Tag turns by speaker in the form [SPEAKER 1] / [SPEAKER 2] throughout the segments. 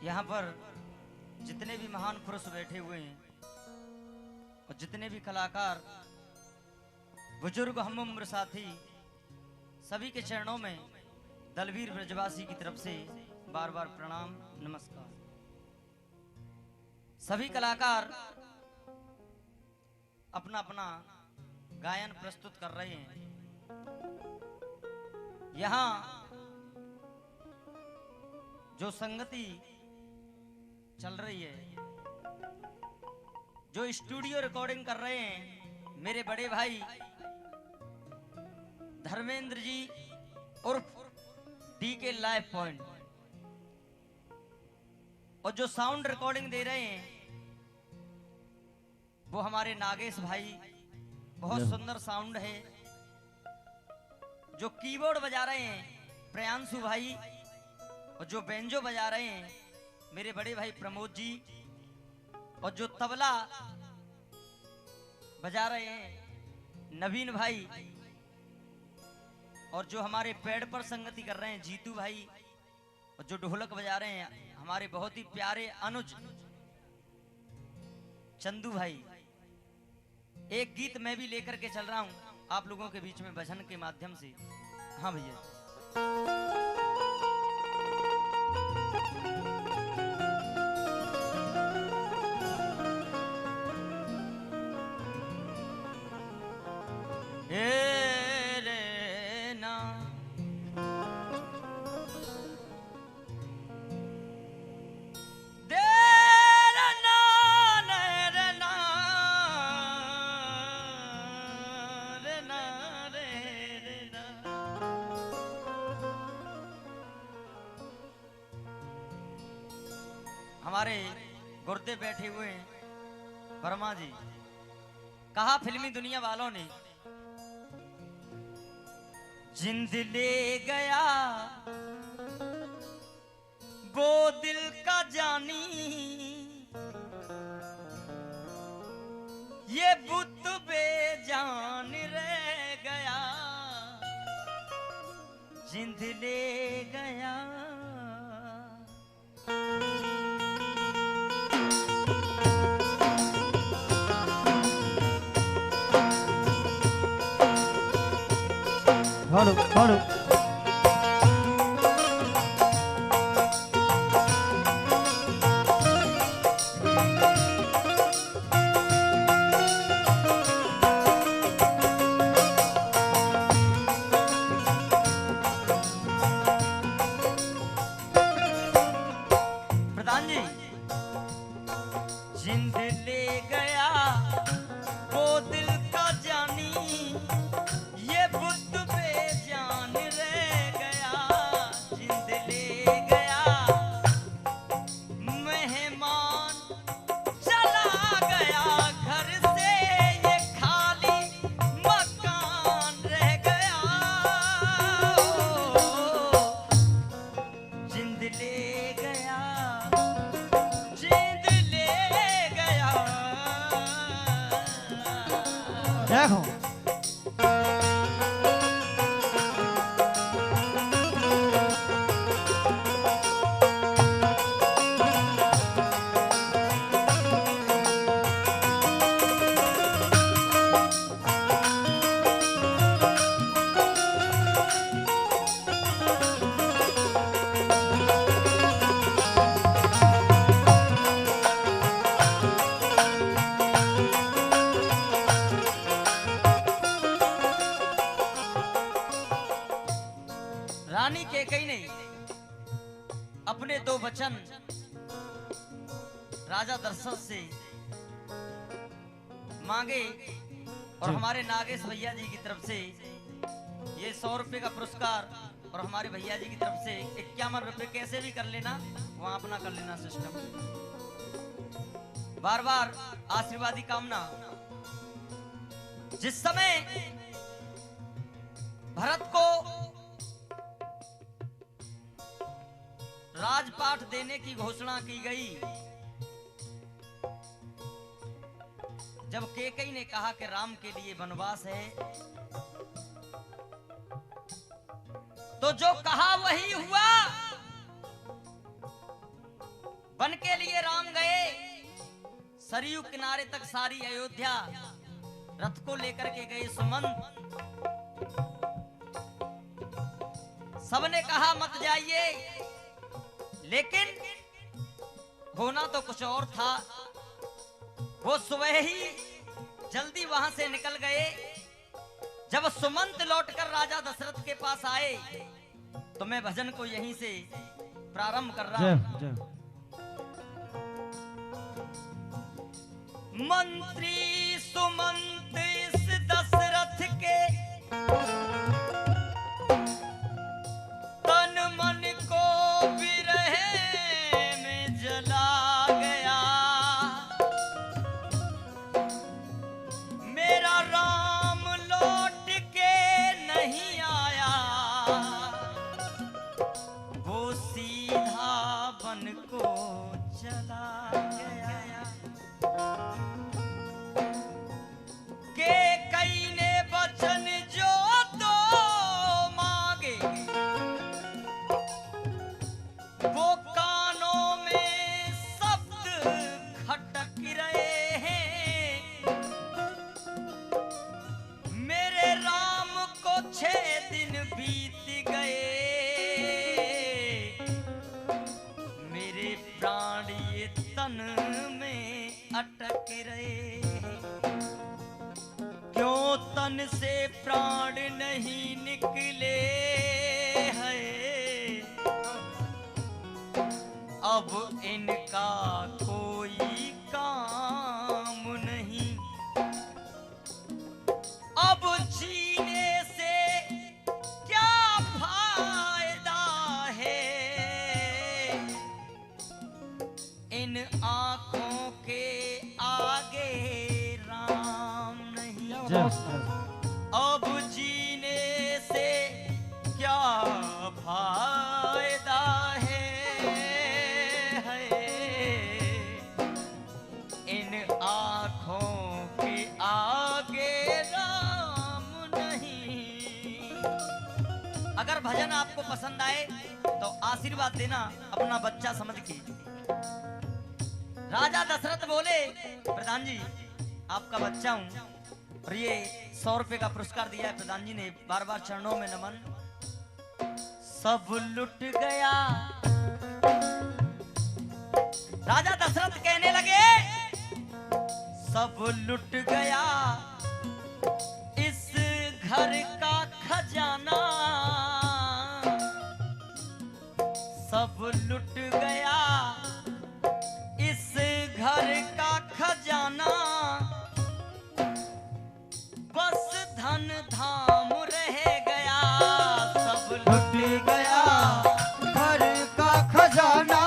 [SPEAKER 1] यहाँ पर जितने भी महान पुरुष बैठे हुए हैं और जितने भी कलाकार बुजुर्ग हम उम्र साथी सभी के चरणों में दलवीर ब्रजवासी की तरफ से बार बार प्रणाम नमस्कार। सभी कलाकार अपना अपना गायन प्रस्तुत कर रहे हैं। यहाँ जो संगति चल रही है, जो स्टूडियो रिकॉर्डिंग कर रहे हैं मेरे बड़े भाई धर्मेंद्र जी उर्फ डी के लाइव पॉइंट, और जो साउंड रिकॉर्डिंग दे रहे हैं वो हमारे नागेश भाई, बहुत सुंदर साउंड है। जो कीबोर्ड बजा रहे हैं प्रियांशु भाई, और जो बेंजो बजा रहे हैं मेरे बड़े भाई प्रमोद जी, और जो तबला बजा रहे हैं नवीन भाई, और जो हमारे पेड़ पर संगति कर रहे हैं जीतू भाई, और जो ढोलक बजा रहे हैं हमारे बहुत ही प्यारे अनुज चंदू भाई। एक गीत मैं भी लेकर के चल रहा हूं आप लोगों के बीच में भजन के माध्यम से। हाँ भैया, हमारे गुर्दे बैठे हुए हैं वर्मा जी। कहा फिल्मी दुनिया वालों ने, जिंद ले गया वो दिल का जानी, ये बुत बेजान रह गया, जिंद ले गया।
[SPEAKER 2] भाड़ो भाड़ो
[SPEAKER 1] प्रधान जी, जिंद ले गया वो दिल का जानी, ये बुत बेजान रह गया, जिंद ले गया। मेहमान चला गया घर से, ये खाली मकान रह गया, जिंद ले गया, जिंद ले गया।
[SPEAKER 2] देखो
[SPEAKER 1] रानी कैकेयी ने अपने दो वचन राजा दशरथ से मांगे, और हमारे नागेश भैया जी की तरफ से ये 100 रुपए का पुरस्कार, और हमारे भैया जी की तरफ से 51 रुपए, कैसे भी कर लेना वहां अपना कर लेना सिस्टम। बार बार आशीर्वादी कामना। जिस समय भरत को राजपाट देने की घोषणा की गई, जब कैकेयी ने कहा कि राम के लिए वनवास है, तो जो कहा वही हुआ। वन के लिए राम गए सरयू किनारे तक, सारी अयोध्या रथ को लेकर के गए सुमंत। सबने कहा मत जाइए, लेकिन होना तो कुछ और था। वो सुबह ही जल्दी वहां से निकल गए। जब सुमंत लौटकर राजा दशरथ के पास आए तो मैं भजन को यहीं से प्रारंभ कर रहा हूं। मंत्री सुमंत इस दशरथ के तन मन को विरह में जला गया। मेरा राम लौट के नहीं आया, वो सीधा वन को चला गया। के कई ने वचन जो तो मांगे, वो कानों में शब्द खटक रहे हैं। मेरे राम को 6 दिन बीत गए, मेरे प्राण ये तन में अटक रहे। क्यों तन से प्राण नहीं निकले हैं, अब इनका कोई काम नहीं। अब जीने से क्या फायदा है, इन आंखों के आगे राम नहीं। अब जीने से क्या फायदा है, इन आंखों के आगे राम नहीं। अगर भजन आपको पसंद आए तो आशीर्वाद देना अपना बच्चा समझ के। राजा दशरथ बोले, प्रधान जी आपका बच्चा हूं और ये 100 रुपए का पुरस्कार दिया है प्रधान जी ने, बार बार चरणों में नमन। सब लुट गया। राजा दशरथ कहने लगे, सब लुट गया इस घर का खजाना, सब लुट गया इस घर का खजाना। बस धन धाम रह गया, सब लुट गया
[SPEAKER 2] घर का खजाना,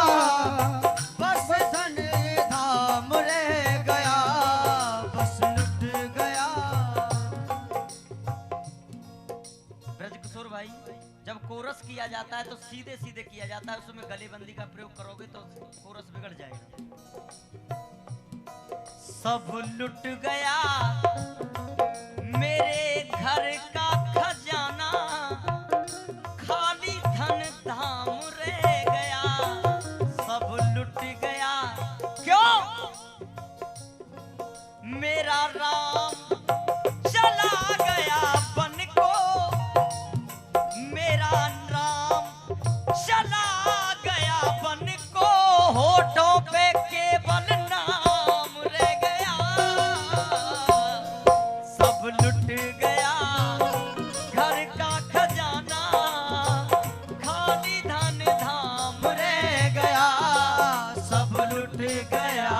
[SPEAKER 2] बस धन धाम रह गया, बस लुट गया।
[SPEAKER 1] ब्रजकिशोर भाई, जब कोरस किया जाता है तो सीधे सीधे किया जाता है, उसमें गलेबंदी का प्रयोग करोगे तो कोरस बिगड़ जाएगा। सब लुट गया मेरे घर का खजाना, खाली धन धाम रह गया, सब लुट गया। क्यों? मेरा राम चला गया वन को, मेरा राम चला गया वन को, होठों पे केवल नाम रह गया, सब लुट गया घर का खजाना, खाली धन धाम रह गया, सब लुट गया।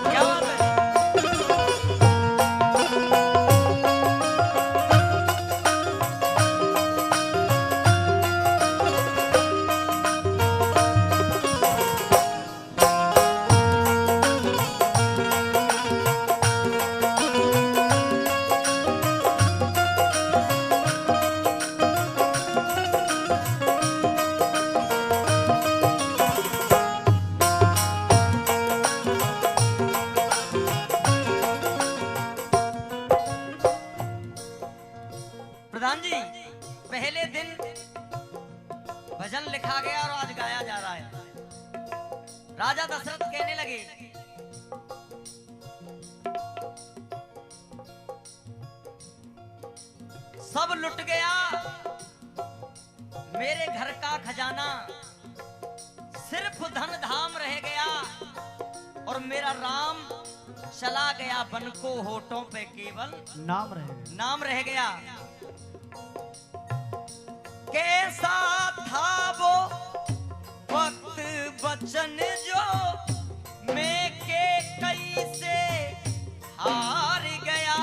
[SPEAKER 1] क्या बात है? सब लुट गया मेरे घर का खजाना, सिर्फ धन धाम रह गया और मेरा राम चला गया बन को, होठों पे केवल नाम रह गया। कैसा था वो वक्त बचन जो मैं के कैसे हार गया।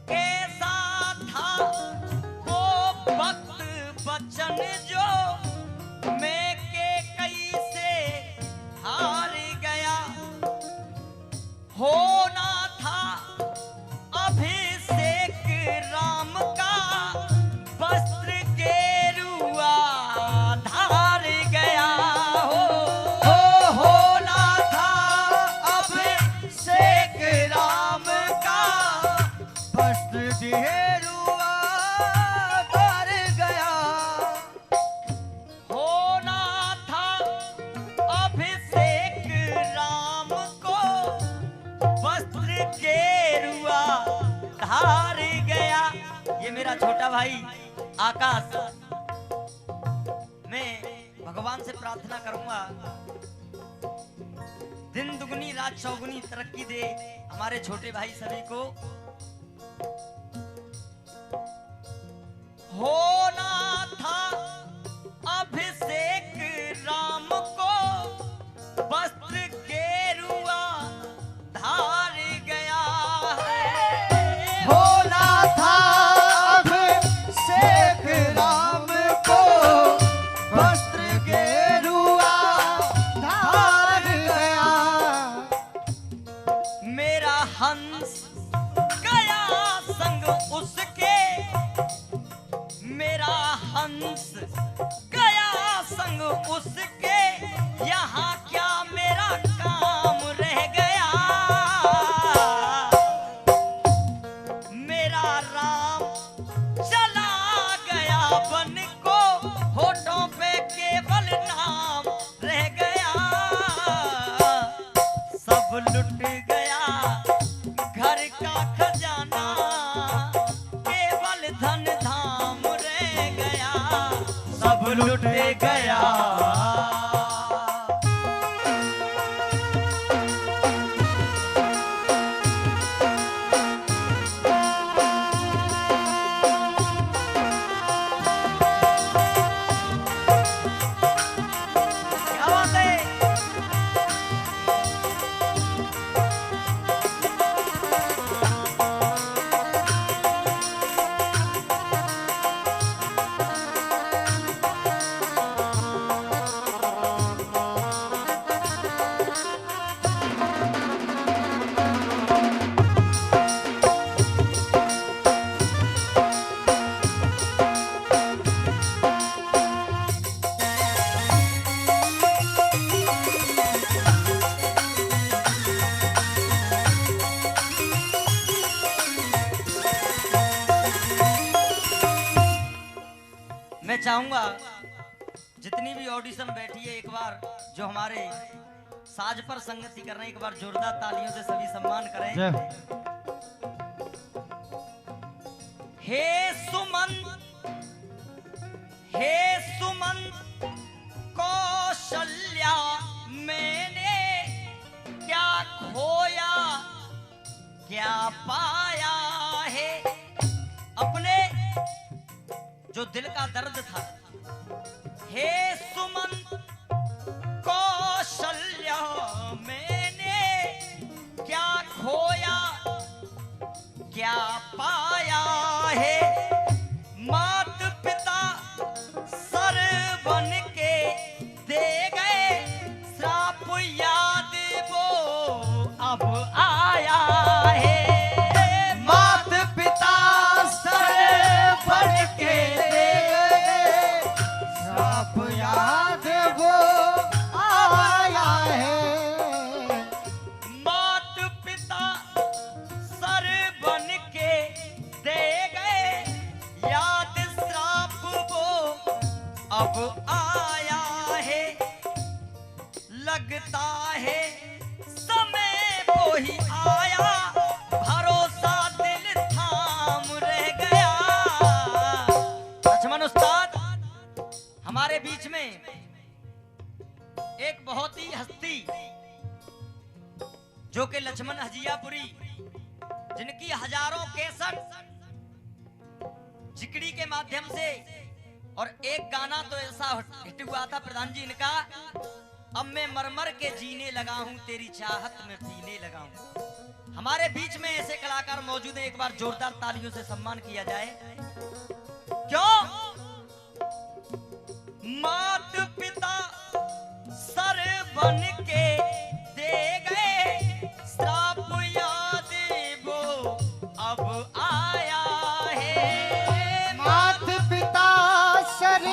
[SPEAKER 1] कैसा था वो वक्त बचन जो मैं के कैसे हार गया। होना था अभिषेक राम का, वस्त्र गेरुआ धार गया।
[SPEAKER 2] होना था अभिषेक राम का, वस्त्र गेरुआ धार गया।
[SPEAKER 1] होना था अभिषेक राम को, वस्त्र गेरुआ धार गया। ये मेरा छोटा भाई आकाश, मैं भगवान से प्रार्थना करूंगा दिन दुगनी रात चौगुनी तरक्की दे हमारे छोटे भाई सभी को। होना था अभिषेक राम को, वस्त्र गेरुआ धार गया है।
[SPEAKER 2] होना था अभिषेक राम को, वस्त्र गेरुआ धार गया।
[SPEAKER 1] मेरा हंस गया संग उसके, मेरा हंस गया संग उसके, यहाँ क्या मेरा काम रह गया। मेरा राम चला गया बन को, होठों पे केवल नाम रह गया। सब लुट गया घर का खजाना, केवल धन धाम रह गया। सब लुट गया। क्या बात है। मैं चाहूंगा जितनी भी ऑडिशन बैठी है, एक बार जो हमारे साज पर संगति कर रहे हैं, एक बार जोरदार तालियों से सभी सम्मान करें। हे सुमन कौशल्या, मैंने क्या खोया क्या पाया है। अपने जो दिल का दर्द था, हे सुमन कौशल्या, मैंने क्या खोया क्या पाया है। मात पिता सर बन के दे गए श्राप, याद वो अब आया है।
[SPEAKER 2] मात पिता सर बन के दे गए, श्राप याद वो आया है।
[SPEAKER 1] मात पिता सर बन के दे गए, याद श्राप वो अब आया है। लगता है समय वो ही जो कि लक्ष्मण हजियापुरी, जिनकी हजारों केसट जिकड़ी के माध्यम से, और एक गाना तो ऐसा हिट हुआ था प्रधान जी इनका, अब मैं मरमर के जीने लगा हूं, तेरी चाहत में पीने लगा हूं। हमारे बीच में ऐसे कलाकार मौजूद हैं, एक बार जोरदार तालियों से सम्मान किया जाए। क्यों? मात पिता सर बन के दे गए, श्राप याद वो अब आया है।
[SPEAKER 2] मात पिता सर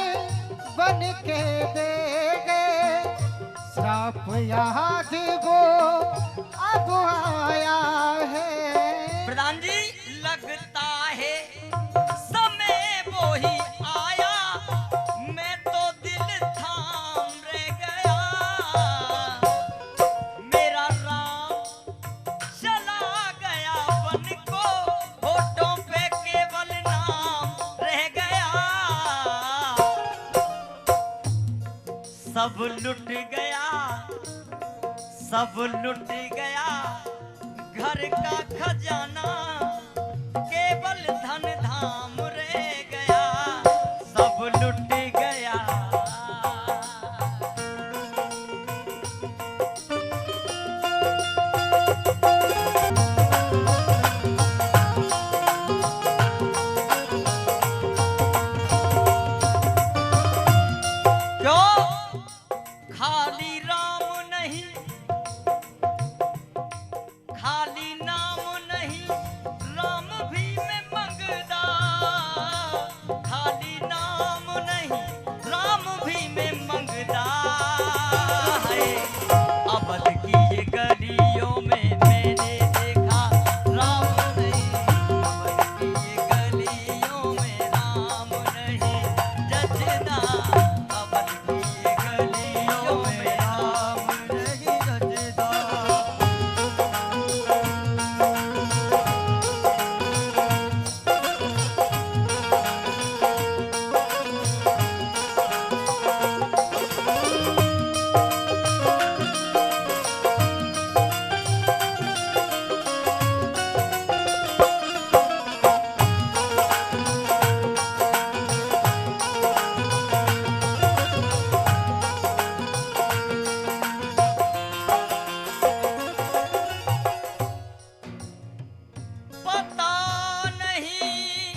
[SPEAKER 2] बन के दे गए, श्राप याद वो अब आया है।
[SPEAKER 1] प्रधान जी लगता है समय वो ही आया, मैं तो दिल थाम रह गया। मेरा राम चला गया वन को, होठों पे केवल नाम रह गया। सब लुट गया, सब लुट गया घर का खजाना, केवल धन धाम रह गया। सब लुट गया। क्यों? खाली राम नहीं, खाली नाम नहीं, राम भी मैं मंगदा। खाली नाम नहीं, राम भी मैं मंगदा है। अवध की ये गलियों में मैंने देखा राम नहीं, अवध की ये गलियों में राम नहीं जचदा। अवध की ये गलियों में राम नहीं जचदा। पता नहीं,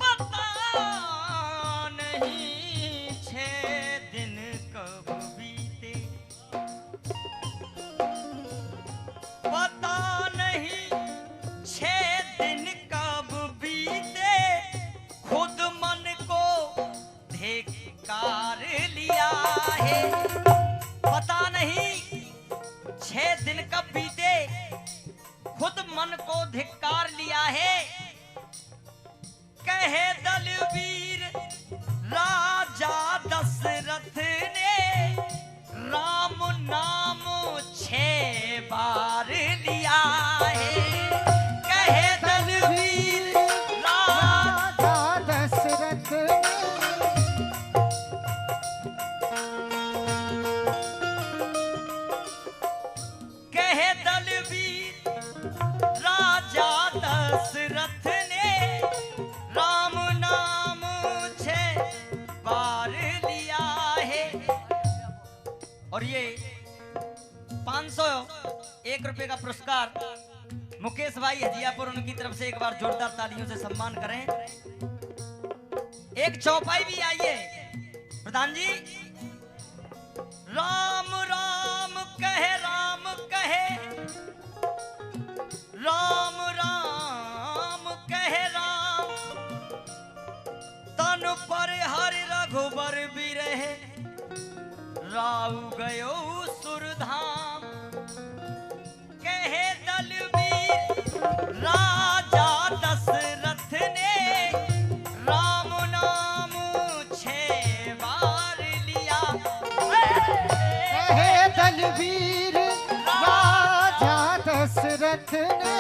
[SPEAKER 1] पता नहीं 6 दिन कब बीते। पता नहीं 6 दिन कब बीते, खुद मन को धिक्कार लिया है। पता नहीं 6 दिन कब बीते, खुद मन को धिक्कार लिया है। कहे दलवीर राजा दशरथ ने, राम नाम 6 बार लिया है। कहे दलवीर
[SPEAKER 2] राजा दशरथ ने,
[SPEAKER 1] कहे दलवीर राजा दशरथ ने, राम नाम 6 बार लिया है। और ये 501 रुपए का पुरस्कार मुकेश भाई हजियापुर, उनकी तरफ से एक बार जोरदार तालियों से सम्मान करें। एक चौपाई भी आई है प्रधान जी। राम राम कहे, राम कहे, राम राम कहे राम, तन पर हरि रघुबर बिरह, राउ गयो सुरधाम। कहे दलवीर राजा दशरथ ने, राम नाम 6 बार लिया।
[SPEAKER 2] कहे दलवीर राजा दशरथ ने,